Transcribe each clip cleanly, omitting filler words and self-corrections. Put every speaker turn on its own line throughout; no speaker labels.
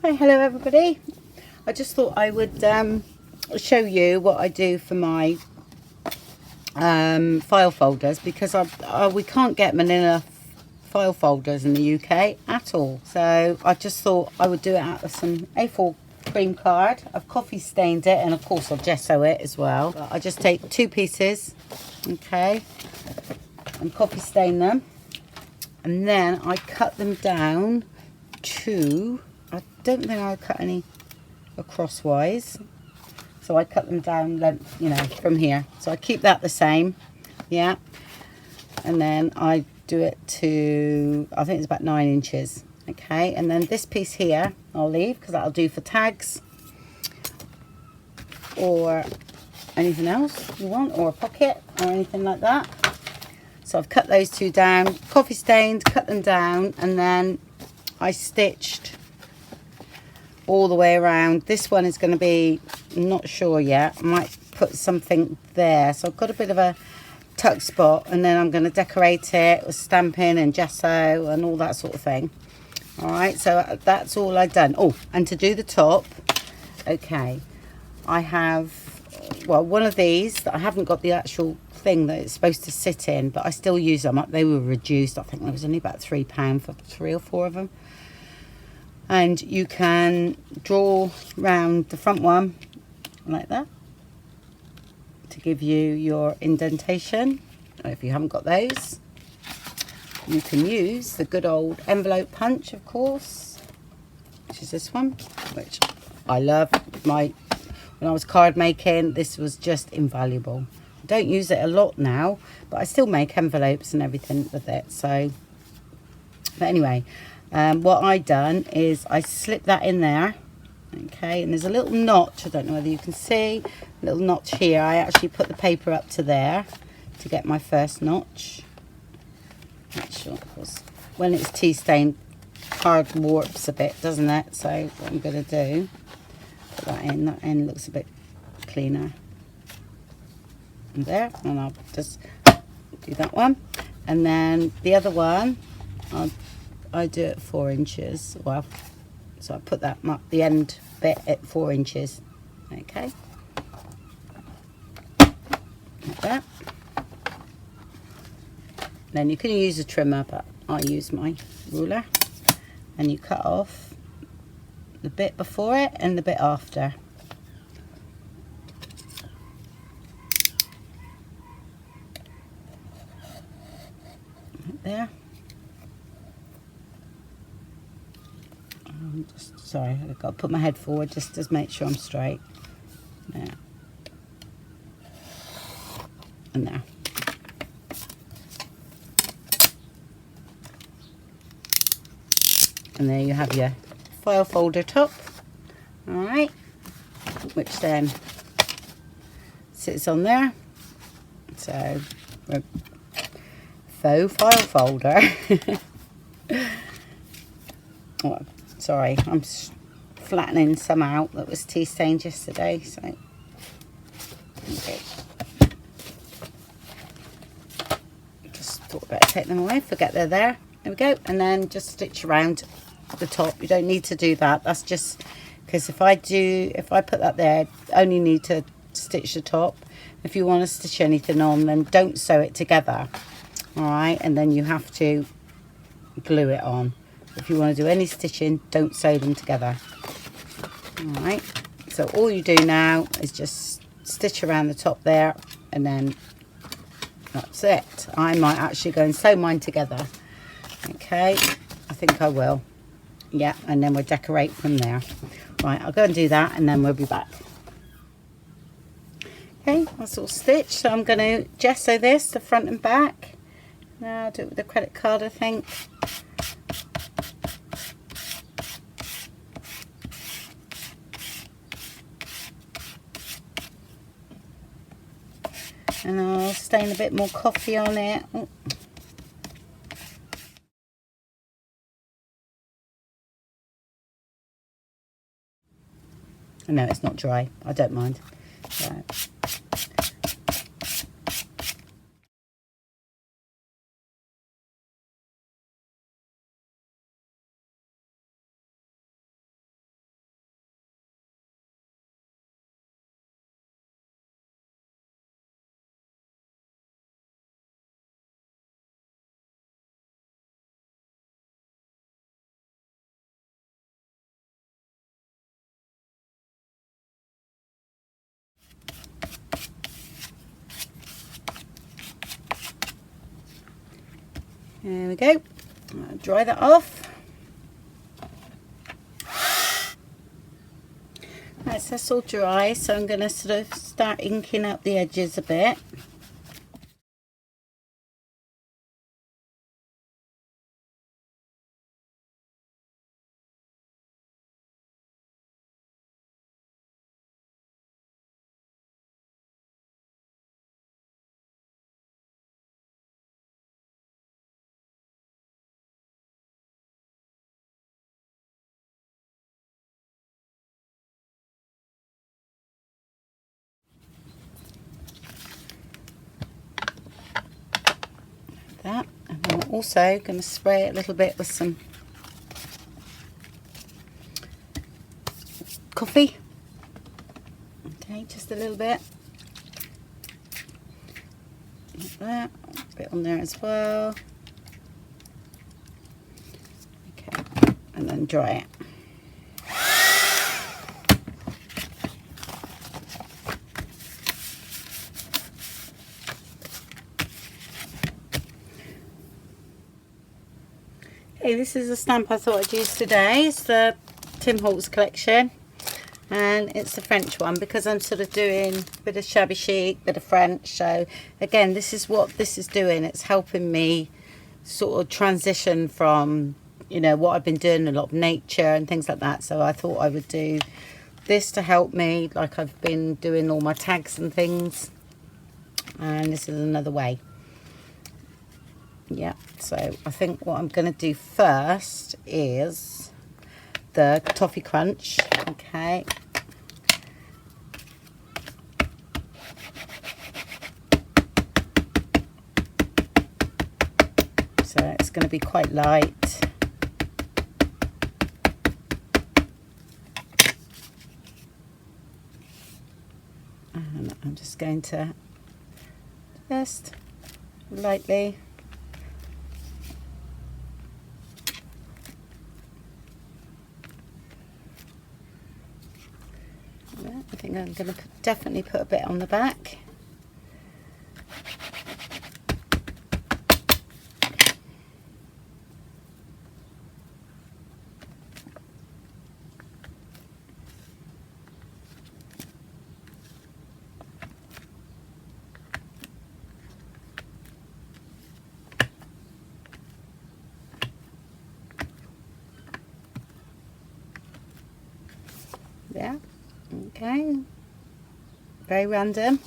Hi, hello everybody. I just thought I would show you what I do for my file folders, because we can't get manila file folders in the UK at all. So I just thought I would do it out of some A4 cream card. I've coffee stained it, and of course I'll gesso it as well. But I just take two pieces, okay, and coffee stain them, and then I cut them down to, I don't think I cut any crosswise, so I cut them down length, you know, from here. So I keep that the same, yeah. And then I do it to, I think it's about 9 inches, okay. And then this piece here I'll leave, because that'll do for tags or anything else you want, or a pocket or anything like that. So I've cut those two down, coffee stained, cut them down, and then I stitched all the way around. This one is going to be, I'm not sure yet, I might put something there. So I've got a bit of a tuck spot, and then I'm going to decorate it with stamping and gesso and all that sort of thing. Alright, so that's all I've done. Oh, and to do the top, okay, I have, well, one of these that I haven't got the actual thing that it's supposed to sit in, but I still use them up. They were reduced, I think there was only about £3 for 3 or 4 of them. And you can draw round the front one like that to give you your indentation. If you haven't got those, you can use the good old envelope punch, of course, which is this one, which I love. When I was card making, this was just invaluable. I don't use it a lot now, but I still make envelopes and everything with it. So, but anyway, what I done is I slipped that in there, okay, and there's a little notch, I don't know whether you can see, a little notch here. I actually put the paper up to there to get my first notch. Not sure, because when it's tea stained, card warps a bit, doesn't it? So what I'm going to do, put that in looks a bit cleaner. And there, and I'll just do that one, and then the other one, I do it 4 inches. Well, so I put that the end bit at 4 inches, okay, like that. Then you can use a trimmer, but I use my ruler, and you cut off the bit before it and the bit after. Right there. Sorry, I've got to put my head forward just to make sure I'm straight. There. And there. And there you have your file folder top. Alright. Which then sits on there. So, faux file folder. Oh, sorry, I'm flattening some out that was tea stained yesterday, so okay. Just thought I'd better take them away, forget they're there. There we go, and then just stitch around the top. You don't need to do that, that's just because if I put that there, I only need to stitch the top. If you want to stitch anything on, then don't sew it together, alright, and then you have to glue it on. If you want to do any stitching, don't sew them together. Alright, so all you do now is just stitch around the top there, and then that's it. I might actually go and sew mine together. Okay, I think I will. Yeah, and then we'll decorate from there. Right, I'll go and do that, and then we'll be back. Okay, that's all stitched. So I'm going to gesso this, the front and back. Now I'll do it with a credit card, I think. And I'll stain a bit more coffee on it. Oh. No, it's not dry. I don't mind. So. There we go. I'll dry that off. Right, so that's all dry, so I'm going to sort of start inking up the edges a bit. That, and I'm also going to spray it a little bit with some coffee. Okay, just a little bit. Like that. A bit on there as well. Okay, and then dry it. Okay, this is a stamp I thought I'd use today. It's the Tim Holtz collection, and it's the French one because I'm sort of doing a bit of shabby chic, bit of French. So again, this is what this is doing. It's helping me sort of transition from, you know, what I've been doing, a lot of nature and things like that. So I thought I would do this to help me, like I've been doing all my tags and things, and this is another way. Yeah, so I think what I'm going to do first is the toffee crunch. Okay, so it's going to be quite light. And I'm just going to just lightly I think I'm going to definitely put a bit on the back. Yeah, okay. Very random.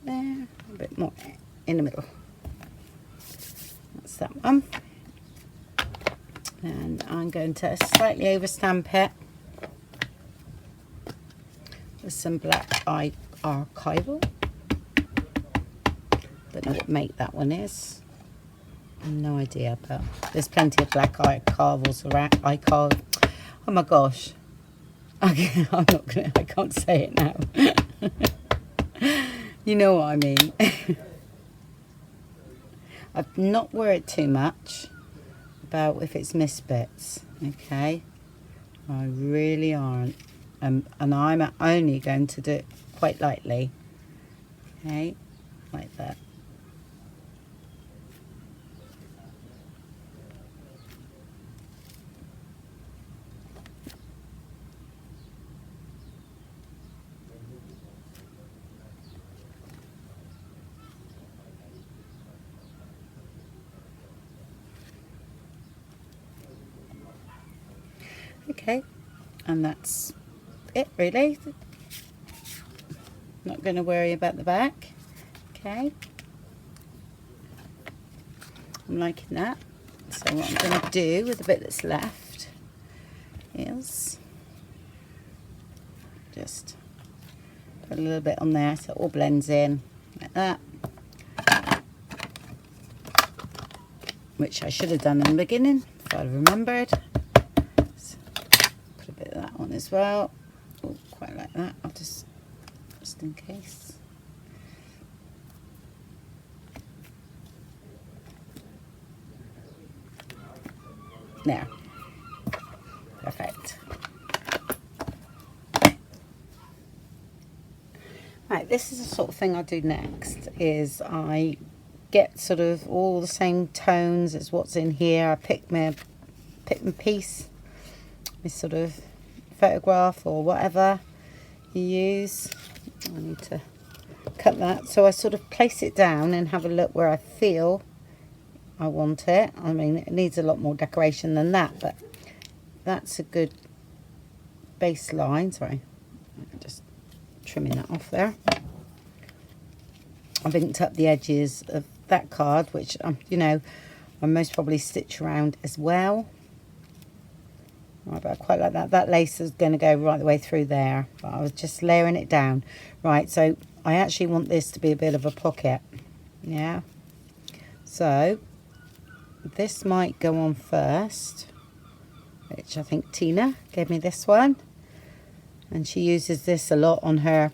There, a bit more in the middle. That's that one. And I'm going to slightly overstamp it with some black archival. Don't know what make that one is. No idea, but there's plenty of black archivals around. Oh my gosh. Okay, I can't say it now. You know what I mean. I've not worried too much about if it's missed bits, okay? I really aren't. And I'm only going to do it quite lightly, okay? Like that. Okay, and that's it really. Not going to worry about the back. Okay, I'm liking that. So what I'm going to do with the bit that's left is just put a little bit on there so it all blends in like that, which I should have done in the beginning if I'd remembered. So put a bit of that on as well. Oh, quite like that. I'll just in case. There. Perfect. Right, this is the sort of thing I do next, is I get sort of all the same tones as what's in here. I pick my piece, this sort of photograph or whatever you use. I need to cut that. So I sort of place it down and have a look where I feel I want it. I mean, it needs a lot more decoration than that, but that's a good baseline. Sorry, just trimming that off there. I've inked up the edges of that card, which you know, I most probably stitch around as well. Right, but I quite like that. That lace is going to go right the way through there, but I was just layering it down. Right, so I actually want this to be a bit of a pocket. Yeah. So this might go on first, which I think Tina gave me this one. And she uses this a lot on her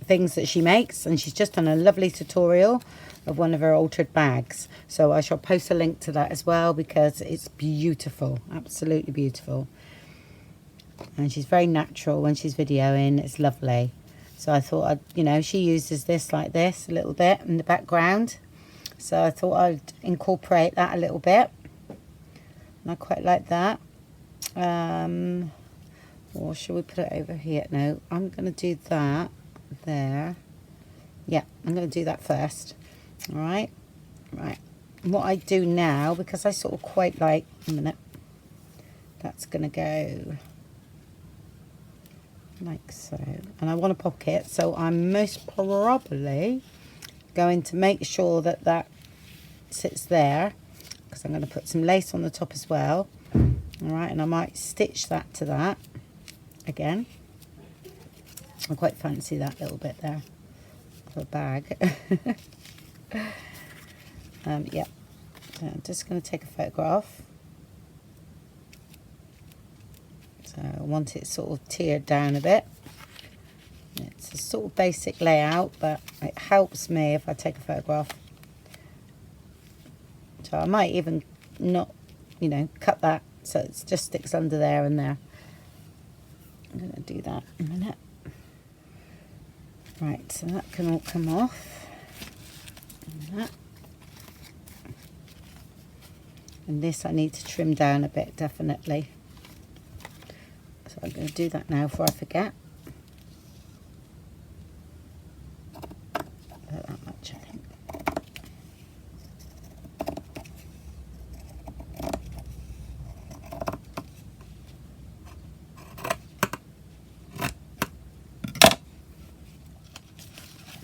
things that she makes. And she's just done a lovely tutorial of one of her altered bags. So I shall post a link to that as well, because it's beautiful, absolutely beautiful. And she's very natural when she's videoing, it's lovely. So I thought I'd, you know, she uses this like this a little bit in the background. So I thought I'd incorporate that a little bit. And I quite like that. Or should we put it over here? No, I'm going to do that there. Yeah, I'm going to do that first. All right. Right. And what I do now, because I sort of quite like, a minute, that's going to go like so. And I want a pocket, so I'm most probably going to make sure that that sits there, because I'm going to put some lace on the top as well. All right, and I might stitch that to that again. I quite fancy that little bit there for a bag. Yeah, so I'm just going to take a photograph. So I want it sort of tiered down a bit. It's a sort of basic layout, but it helps me if I take a photograph. So I might even not, you know, cut that so it just sticks under there and there. I'm going to do that in a minute. Right, so that can all come off. And that. And this I need to trim down a bit, definitely. So I'm going to do that now before I forget. Not that much, I think.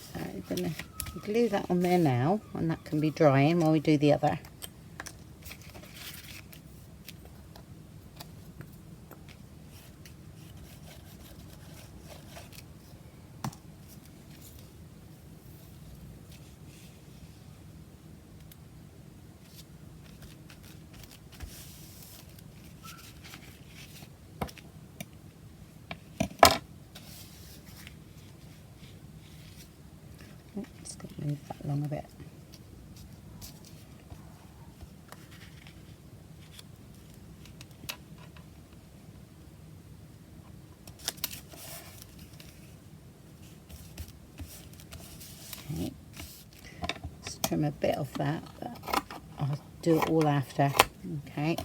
So I'm going to glue that on there now, and that can be drying while we do the other. Just going to move that along a bit. Okay. Just trim a bit of that, but I'll do it all after. Okay.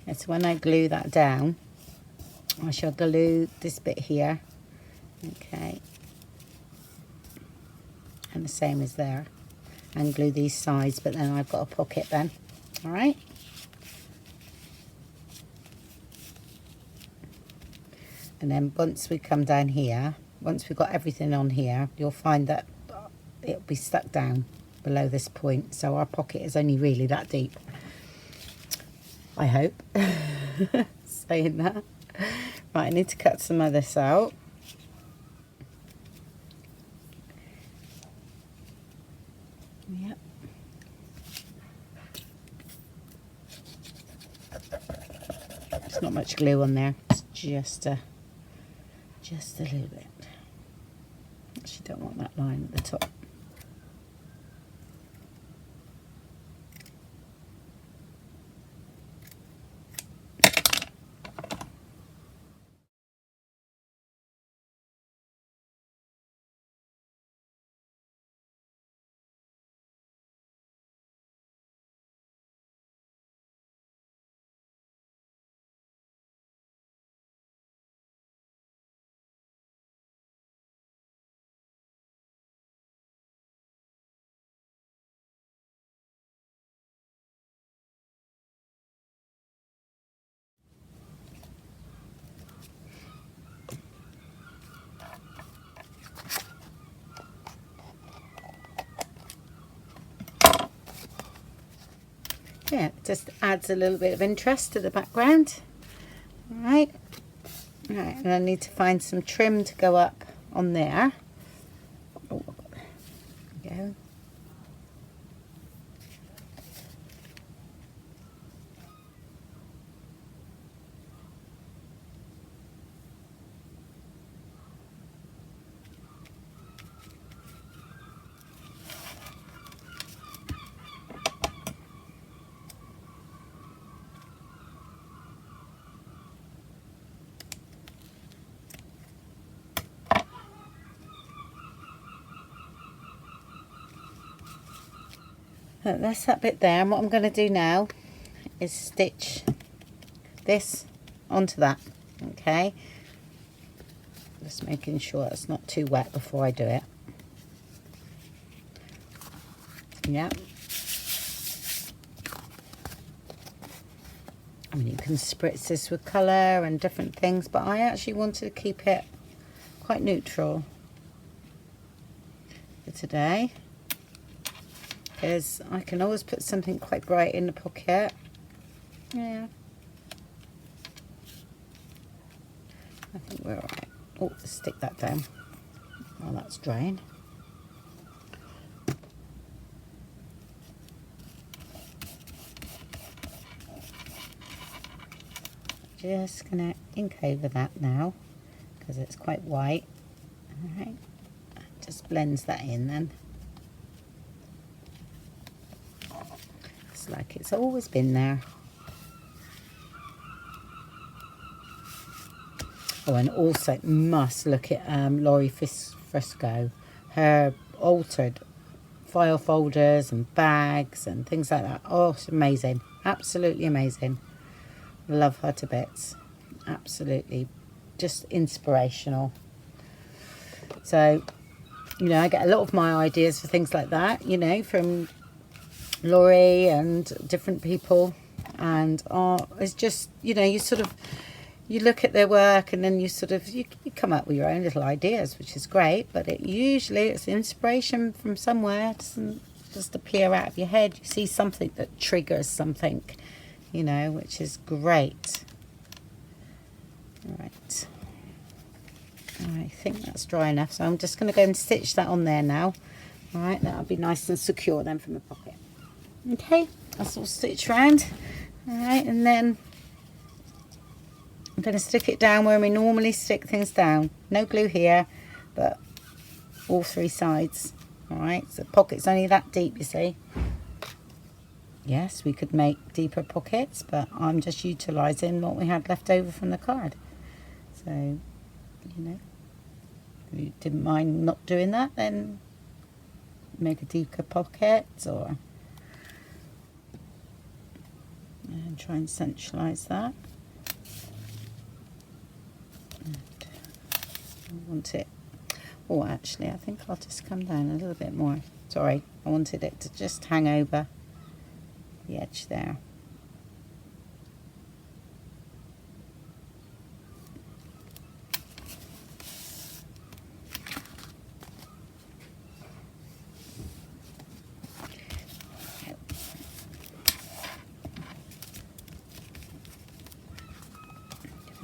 And so when I glue that down, I shall glue this bit here, okay, and the same as there, and glue these sides, but then I've got a pocket then, all right? And then once we come down here, once we've got everything on here, you'll find that it'll be stuck down below this point, so our pocket is only really that deep. I hope. Saying that. Right, I need to cut some of this out. Yep. There's not much glue on there. It's just a little bit. Actually, don't want that line at the top. yeah, it just adds a little bit of interest to the background. Right, and I need to find some trim to go up on there. Oh, there we go. So that's that bit there, and what I'm going to do now is stitch this onto that. Okay, just making sure it's not too wet before I do it. Yeah, I mean, you can spritz this with colour and different things, but I actually wanted to keep it quite neutral for today, because I can always put something quite bright in the pocket. Yeah, I think we're alright. Oh, stick that down while that's drying. Just gonna ink over that now because it's quite white. Alright, just blends that in then. It's like it's always been there. Oh, and also must look at Laurie Fursco, her altered file folders and bags and things like that. Oh, it's amazing, absolutely amazing. Love her to bits, absolutely, just inspirational. So, you know, I get a lot of my ideas for things like that, you know, from Laurie and different people, and it's just, you know, you look at their work and then you come up with your own little ideas, which is great, but it's inspiration from somewhere. It doesn't just appear out of your head. You see something that triggers something, you know, which is great. Right, I think that's dry enough, so I'm just going to go and stitch that on there now. All right, that'll be nice and secure then from the pocket. Okay, that's all stitched round. All right, and then I'm going to stick it down where we normally stick things down. No glue here, but all three sides. All right, so the pocket's only that deep, you see. Yes, we could make deeper pockets, but I'm just utilising what we had left over from the card. So, you know, if you didn't mind not doing that, then make a deeper pocket, or and try and centralise that. And I want it. Oh, actually, I think I'll just come down a little bit more. Sorry, I wanted it to just hang over the edge there.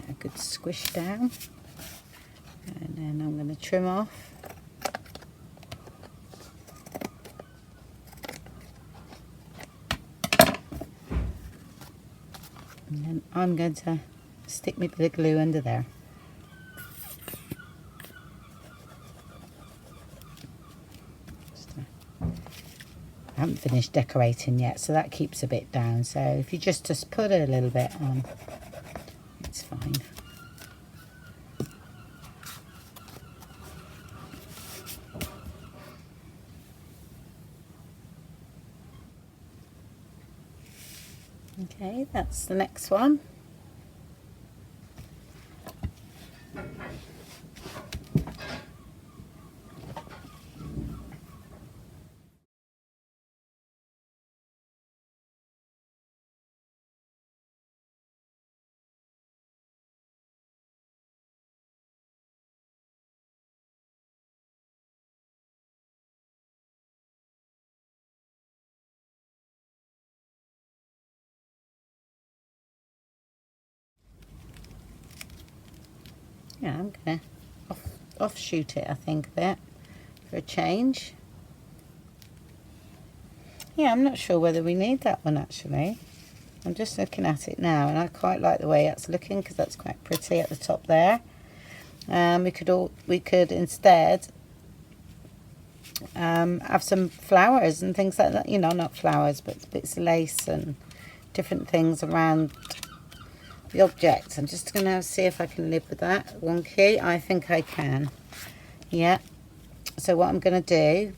A good squish down, and then I'm going to trim off. And then I'm going to stick my bit of glue under there. I haven't finished decorating yet, so that keeps a bit down. So if you just put a little bit on, it's fine. Okay, that's the next one. Yeah, I'm gonna offshoot it, I think, a bit for a change. Yeah, I'm not sure whether we need that one actually. I'm just looking at it now, and I quite like the way that's looking because that's quite pretty at the top there. We could instead have some flowers and things like that. You know, not flowers, but bits of lace and different things around the object. I'm just going to see if I can live with that. Wonky, I think I can. Yeah. So what I'm going to do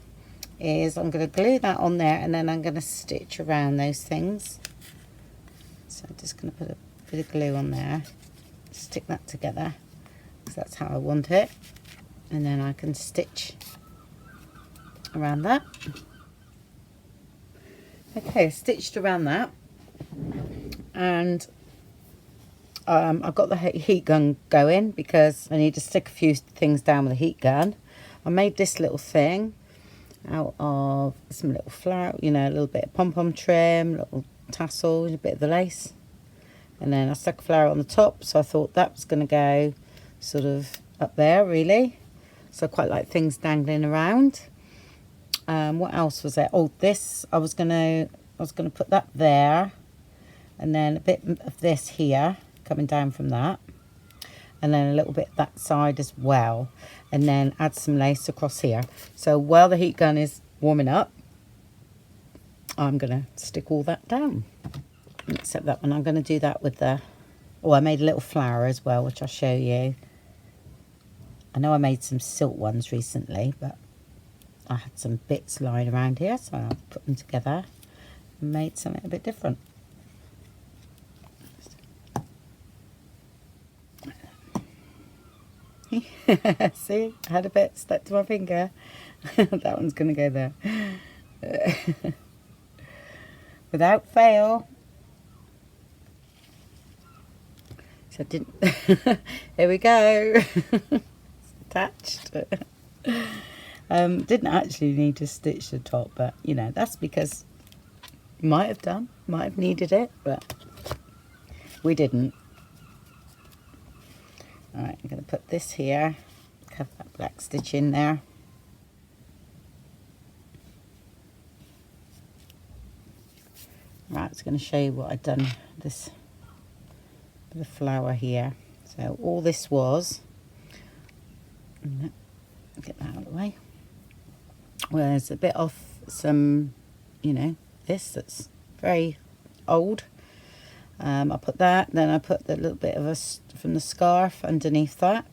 is I'm going to glue that on there, and then I'm going to stitch around those things. So I'm just going to put a bit of glue on there, stick that together, because that's how I want it. And then I can stitch around that. Okay, stitched around that. And I've got the heat gun going because I need to stick a few things down with a heat gun. I made this little thing out of some little flower, you know, a little bit of pom-pom trim, little tassels, a bit of the lace. And then I stuck a flower on the top, so I thought that was going to go sort of up there, really. So I quite like things dangling around. What else was there? Oh, this, I was gonna put that there, and then a bit of this here coming down from that, and then a little bit that side as well, and then add some lace across here. So while the heat gun is warming up, I'm gonna stick all that down, except that one. I'm gonna do that with the, oh, I made a little flower as well, which I'll show you. I know I made some silk ones recently, but I had some bits lying around here, so I put them together and made something a bit different. See, I had a bit stuck to my finger. That one's going to go there. Without fail. So I didn't. Here we go. It's attached. Didn't actually need to stitch the top, but you know, that's because might have needed it, but we didn't. Alright, I'm going to put this here, have that black stitch in there. Right, I was going to show you what I'd done this with the flower here. So all this was, get that out of the way, was a bit off some, you know, this that's very old. I put that, then I put the little bit of from the scarf underneath that,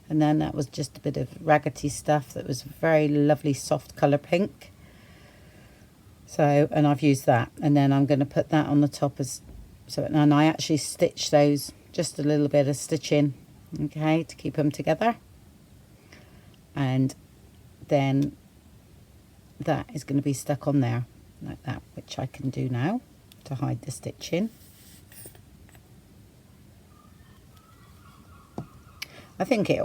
and then that was just a bit of raggedy stuff that was very lovely soft colour pink. So, and I've used that, and then I'm going to put that on the top as so, and I actually stitched those, just a little bit of stitching, okay, to keep them together. And then that is going to be stuck on there like that, which I can do now to hide the stitching. I think it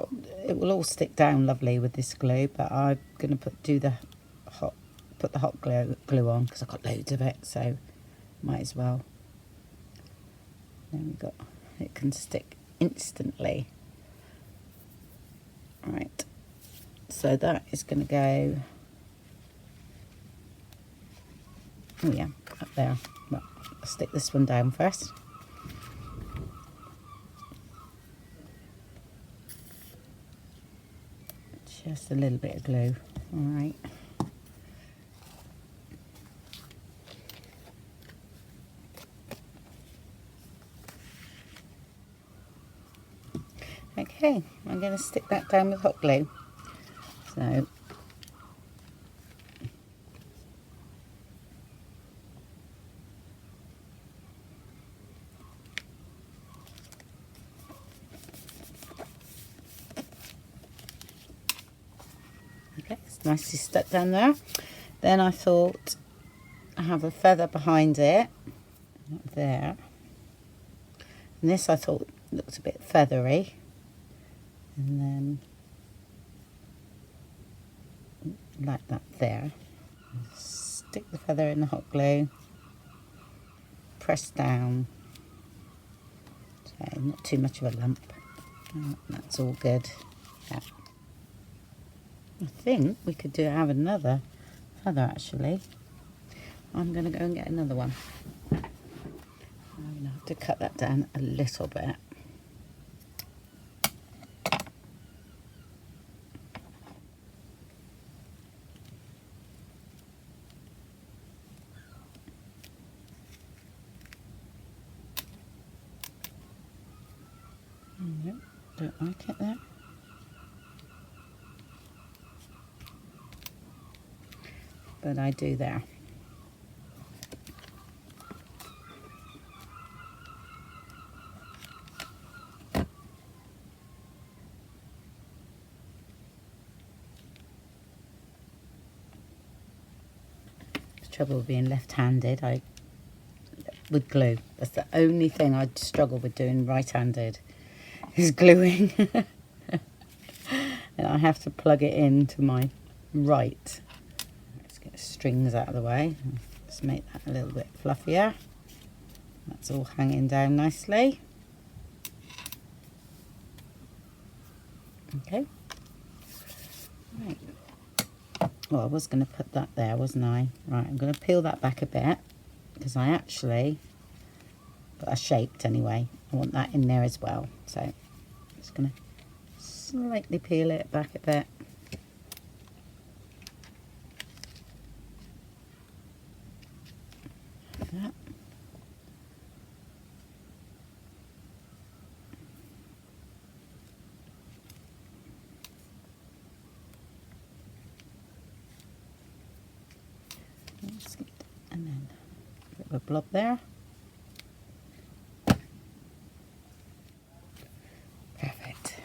will all stick down lovely with this glue, but I'm going to put the hot glue on because I've got loads of it, so might as well. There we go. It can stick instantly. Right. So that is going to go. Oh yeah, up there. Well, I'll stick this one down first. Just a little bit of glue. All right. Okay, I'm going to stick that down with hot glue. So okay, it's nicely stuck down there. Then I thought I have a feather behind it, up there. And this I thought looked a bit feathery. And then like that there. Stick the feather in the hot glue, press down, so not too much of a lump. That's all good. Yeah. I think we could have another feather actually. I'm going to go and get another one. I'm going to have to cut that down a little bit. Nope, don't like it there. But I do there. The trouble with being left-handed, with glue. That's the only thing I struggle with doing right-handed, is gluing. And I have to plug it into my right. Let's get the strings out of the way. Let's make that a little bit fluffier. That's all hanging down nicely. Okay. Right. Well, I was going to put that there, wasn't I? Right, I'm going to peel that back a bit because I actually got a shaped anyway. I want that in there as well. So I'm just going to slightly peel it back a bit. Like that. And then a bit of a blob there. Perfect.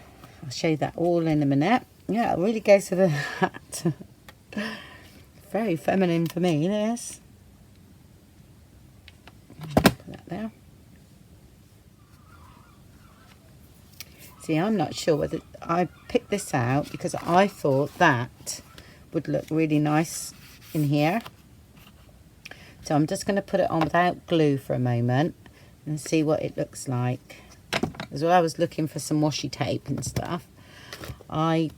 I'll show you that all in a minute. Yeah, it really goes with the hat. Very feminine for me, this. Put that there. See, I'm not sure whether I picked this out because I thought that would look really nice in here. So I'm just going to put it on without glue for a moment and see what it looks like. As well, I was looking for some washi tape and stuff. I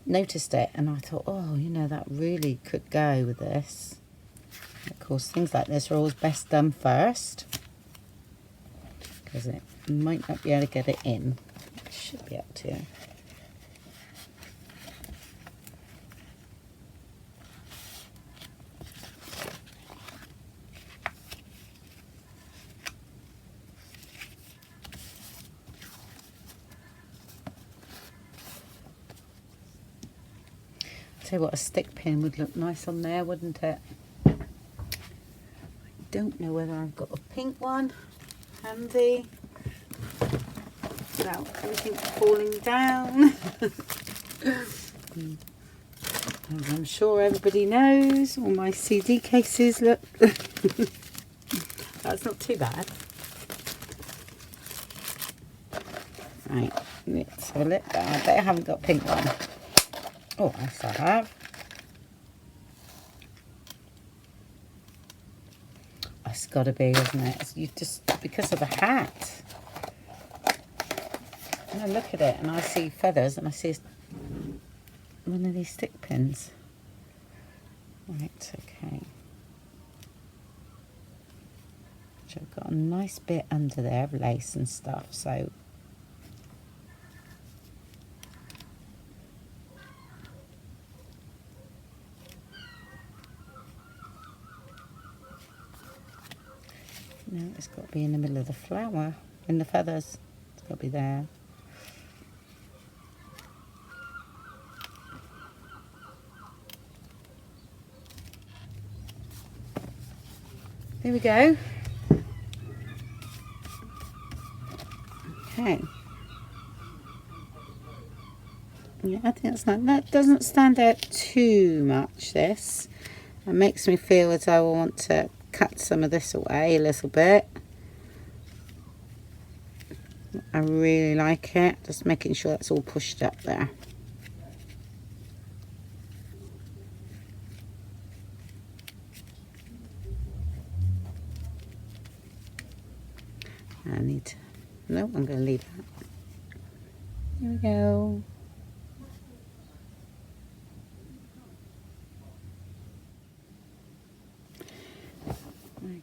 noticed it and I thought, oh, you know, that really could go with this. Of course, things like this are always best done first because it might not be able to get it in. It should be able to. Tell you what, a stick pin would look nice on there, wouldn't it? I don't know whether I've got a pink one handy without everything falling down. As I'm sure everybody knows, all my CD cases look. That's not too bad. Right, let's have a look. I bet I haven't got a pink one. Oh, yes, I have. It's got to be, isn't it? You just, because of the hat. And I look at it and I see feathers and I see one of these stick pins. Right, okay. So I've got a nice bit under there of lace and stuff, so no, it's got to be in the middle of the flower, in the feathers. It's got to be there. There we go. Okay. Yeah, I think that's not, that doesn't stand out too much, this. It makes me feel as though I want to cut some of this away a little bit. I really like it. Just making sure that's all pushed up there. I need to, no, I'm going to leave that. Here we go.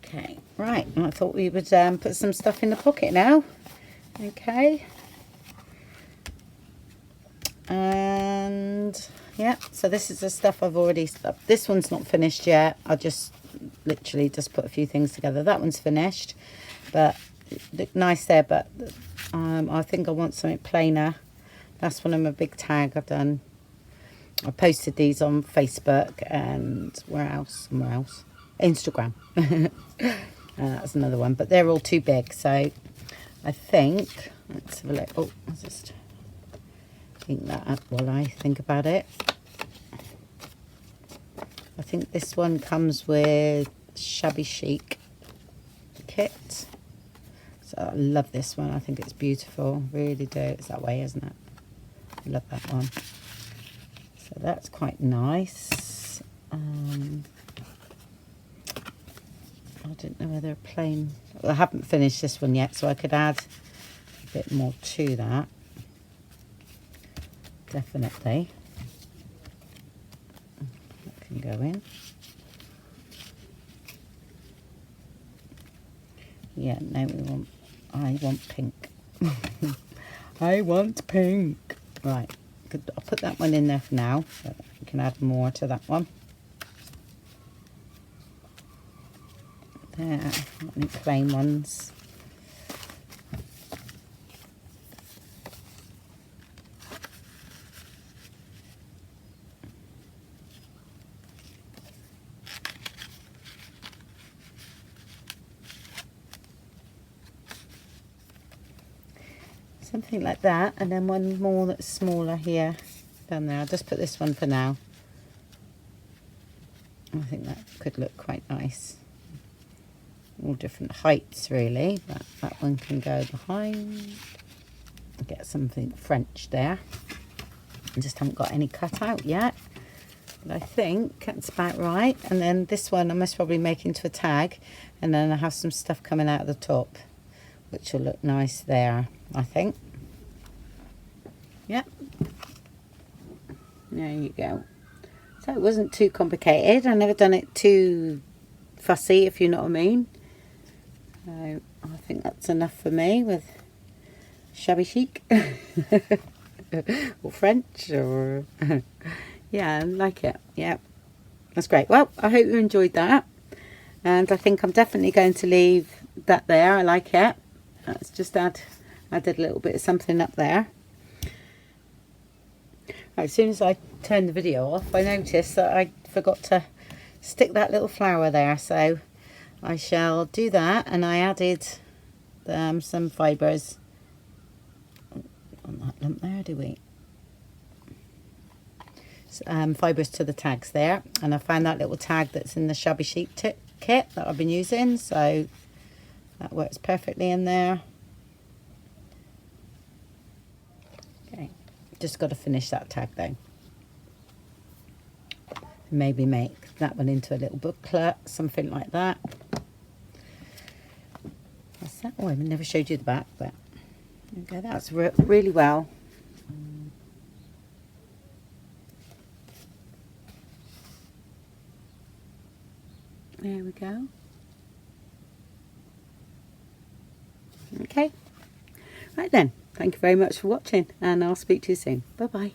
Okay, right, I thought we would put some stuff in the pocket now. Okay. And yeah, so this is the stuff I've already stuffed. This one's not finished yet. I just literally just put a few things together. That one's finished, but it looked nice there, but I think I want something plainer. That's one of my big tag I've done. I posted these on Facebook and where else? Somewhere else. Instagram. That's another one, but they're all too big, so I think, let's have a look. Oh, I'll just think that up while I think about it. I think this one comes with shabby chic kit. So I love this one. I think it's beautiful. Really do. It's that way, isn't it? I love that one. So that's quite nice. I don't know whether plain... Well, I haven't finished this one yet, so I could add a bit more to that. Definitely. That can go in. Yeah, no, I want pink. I want pink. Right, good. I'll put that one in there for now, so we can add more to that one. There, not any plain ones. Something like that, and then one more that's smaller here, down there. I'll just put this one for now. I think that could look quite nice. All different heights really, but that one can go behind. Get something French there. I just haven't got any cut out yet, but I think that's about right. And then this one I must probably make into a tag, and then I have some stuff coming out of the top, which will look nice there, I think. Yep. There you go. So it wasn't too complicated. I never done it too fussy, if you know what I mean. So I think that's enough for me with shabby chic or French or yeah, I like it. Yeah, that's great. Well, I hope you enjoyed that, and I think I'm definitely going to leave that there. I like it. Let's just added a little bit of something up there. Right, as soon as I turned the video off, I noticed that I forgot to stick that little flower there, so I shall do that. And I added some fibres on that lump there, do we? Fibres to the tags there, and I found that little tag that's in the shabby chic kit that I've been using, so that works perfectly in there. Okay, just got to finish that tag though. Maybe make that one into a little booklet, something like that. What's that? Oh, I never showed you the back, but okay, that's really well. There we go. Okay. Right then, thank you very much for watching, and I'll speak to you soon. Bye bye.